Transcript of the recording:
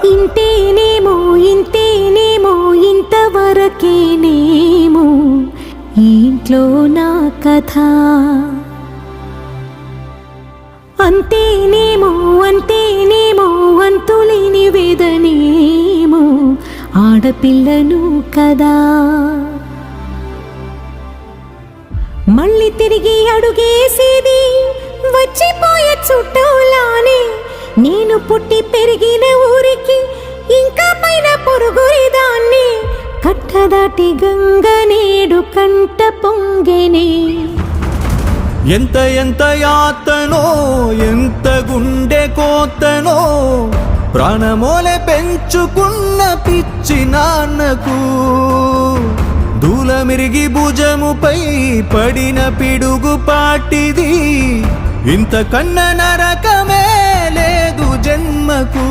ఇంతేనేమో ఇంతేనేమో ఇంతవరకేనేమో ఈ ఇంట్లో నా కథ. అంతేనేమో అంతేనేమో అంతులేని వేదనేమో ఆడపిల్లను కదా. మళ్ళీ తిరిగి అడుగేసేది వచ్చిపోయే చుట్టూలానే. నేను పుట్టి పెరిగిన ఊరికి ఇంకా పైన పొరుగుదాన్ని. కట్టదాటి గంగ నేడు కంట పొంగెనే. ఎంత ఎంత యాతనో ఎంత గుండె కోతనో ప్రాణమోలే పెంచుకున్న పిచ్చి నాన్నకు. దూలమిరిగి భుజముపై పడిన పిడుగు పాటిది. ఇంతకన్నా నరకమే లేదు జన్మకు.